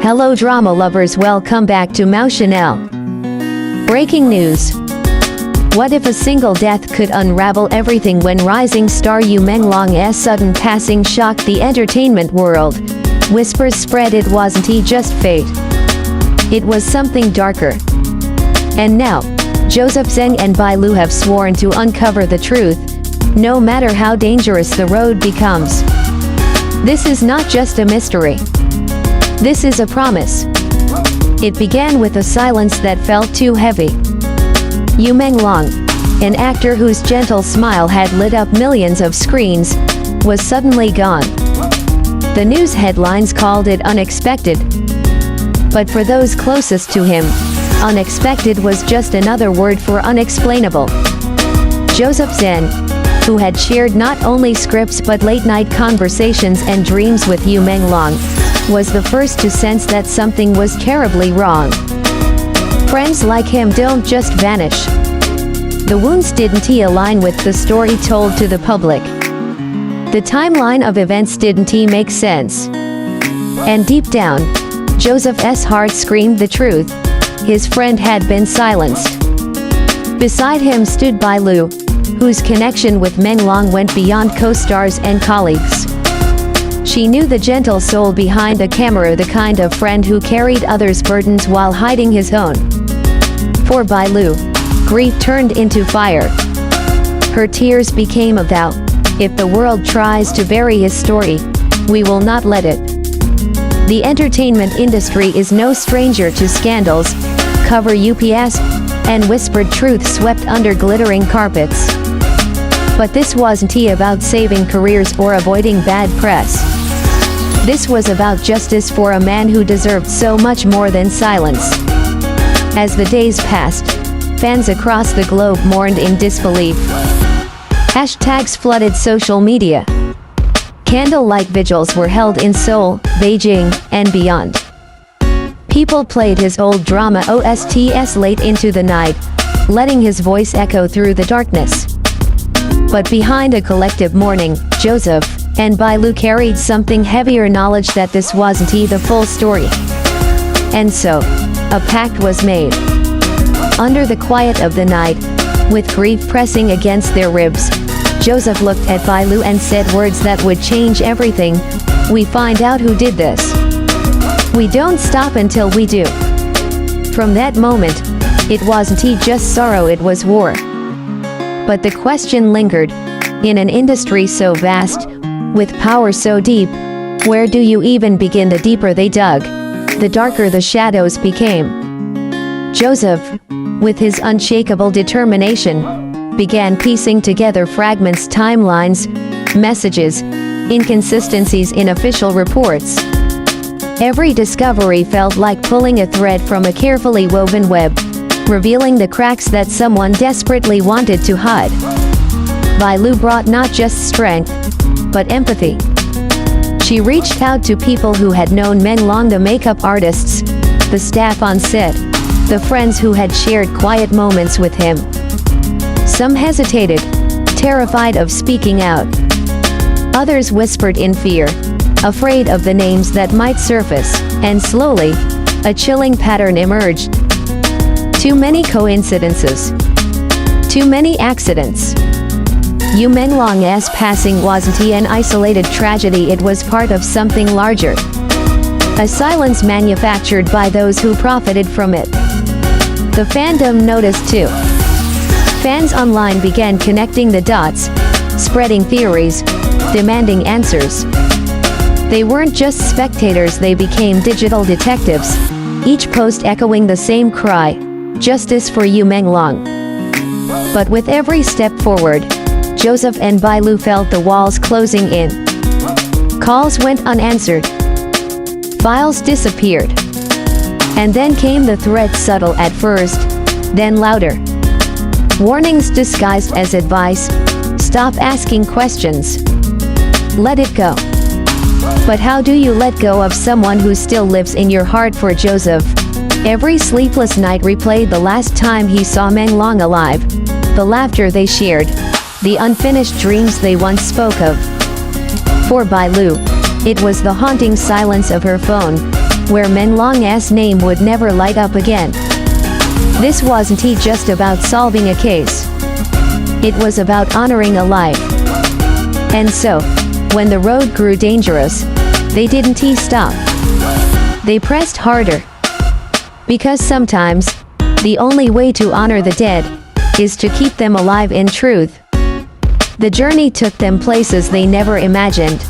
Hello drama lovers, welcome back to Mao Chanel. Breaking news. What if a single death could unravel everything when rising star Yu Menglong's sudden passing shocked the entertainment world? Whispers spread it wasn't just fate. It was something darker. And now, Zeng and Bai Lu have sworn to uncover the truth, no matter how dangerous the road becomes. This is not just a mystery. This is a promise. It began with a silence that felt too heavy. Yu Menglong, an actor whose gentle smile had lit up millions of screens, was suddenly gone. The news headlines called it unexpected. But for those closest to him, unexpected was just another word for unexplainable. Zeng, who had shared not only scripts but late-night conversations and dreams with Yu Menglong, was the first to sense that something was terribly wrong. Friends like him don't just vanish. The wounds didn't align with the story told to the public. The timeline of events didn't make sense. And deep down, Joseph's heart screamed the truth. His friend had been silenced. Beside him stood Bai Lu, whose connection with Menglong went beyond co-stars and colleagues. She knew the gentle soul behind the camera, the kind of friend who carried others' burdens while hiding his own. For Bai Lu, grief turned into fire. Her tears became a vow. If the world tries to bury his story, we will not let it. The entertainment industry is no stranger to scandals, cover UPs, and whispered truth swept under glittering carpets. But this wasn't about saving careers or avoiding bad press. This was about justice for a man who deserved so much more than silence. As the days passed, fans across the globe mourned in disbelief. Hashtags flooded social media. Candlelight vigils were held in Seoul, Beijing, and beyond. People played his old drama OSTs late into the night, letting his voice echo through the darkness. But behind a collective mourning, Zeng and Bai Lu carried something heavier, knowledge that this wasn't the full story. And so, a pact was made. Under the quiet of the night, with grief pressing against their ribs, Zeng looked at Bai Lu and said words that would change everything. We find out who did this. We don't stop until we do. From that moment, it wasn't just sorrow, it was war. But the question lingered. In an industry so vast, with power so deep, where do you even begin? The deeper they dug, the darker the shadows became. Zeng, with his unshakable determination, began piecing together fragments, timelines, messages, inconsistencies in official reports. Every discovery felt like pulling a thread from a carefully woven web, revealing the cracks that someone desperately wanted to hide. Bai Lu brought not just strength, but empathy. She reached out to people who had known Menglong, the makeup artists, the staff on set, the friends who had shared quiet moments with him. Some hesitated, terrified of speaking out. Others whispered in fear, afraid of the names that might surface, and slowly, a chilling pattern emerged. Too many coincidences. Too many accidents. Yu Menglong's passing wasn't an isolated tragedy, it was part of something larger. A silence manufactured by those who profited from it. The fandom noticed too. Fans online began connecting the dots, spreading theories, demanding answers. They weren't just spectators, they became digital detectives, each post echoing the same cry: justice for Yu Menglong. But with every step forward, Zeng and Bai Lu felt the walls closing in. Calls went unanswered. Files disappeared. And then came the threats, subtle at first, then louder. Warnings disguised as advice: stop asking questions. Let it go. But how do you let go of someone who still lives in your heart? For Zeng, every sleepless night replayed the last time he saw Menglong alive, the laughter they shared, the unfinished dreams they once spoke of. For Bai Lu, it was the haunting silence of her phone, where Menglong's name would never light up again. This wasn't just about solving a case. It was about honoring a life. And so, when the road grew dangerous, they didn't stop. They pressed harder. Because sometimes, the only way to honor the dead is to keep them alive in truth. The journey took them places they never imagined.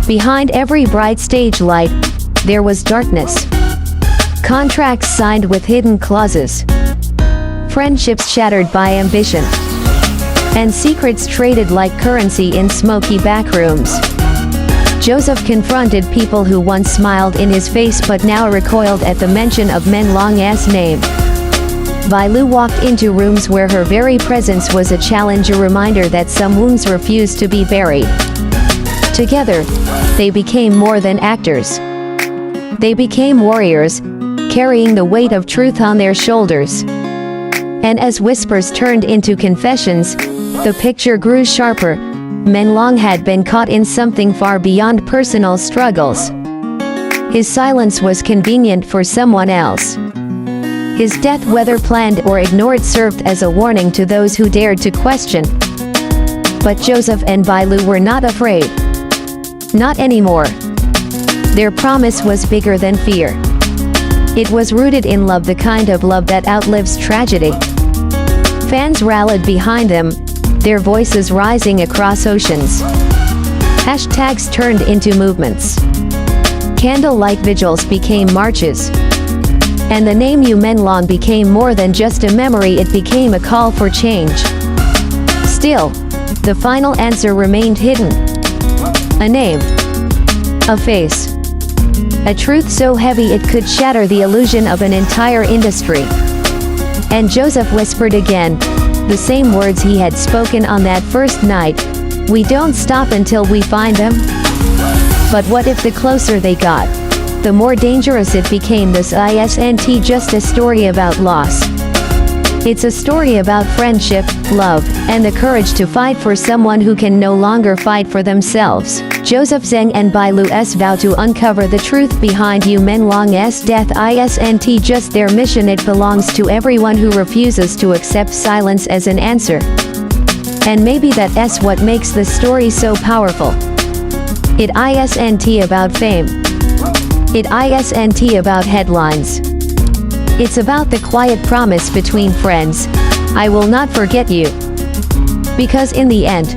Behind every bright stage light, there was darkness. Contracts signed with hidden clauses. Friendships shattered by ambition. And secrets traded like currency in smoky backrooms. Joseph confronted people who once smiled in his face but now recoiled at the mention of Menglong's name. Bai Lu walked into rooms where her very presence was a challenge, a reminder that some wounds refuse to be buried. Together, they became more than actors. They became warriors, carrying the weight of truth on their shoulders. And as whispers turned into confessions, the picture grew sharper. Menglong had been caught in something far beyond personal struggles. His silence was convenient for someone else. His death, whether planned or ignored, served as a warning to those who dared to question. But Joseph and Bai Lu were not afraid. Not anymore. Their promise was bigger than fear. It was rooted in love, the kind of love that outlives tragedy. Fans rallied behind them, their voices rising across oceans. Hashtags turned into movements. Candlelight vigils became marches. And the name Yu Menglong became more than just a memory, it became a call for change. Still, the final answer remained hidden. A name. A face. A truth so heavy it could shatter the illusion of an entire industry. And Joseph whispered again, the same words he had spoken on that first night, "We don't stop until we find them." But what if the closer they got, the more dangerous it became? This isn't just a story about loss. It's a story about friendship, love, and the courage to fight for someone who can no longer fight for themselves. Joseph, Zeng and Bai Lu's vow to uncover the truth behind Yu Menglong's death isn't just their mission, it belongs to everyone who refuses to accept silence as an answer. And maybe that's what makes the story so powerful. It isn't about fame. It isn't about headlines. It's about the quiet promise between friends, "I will not forget you." Because in the end,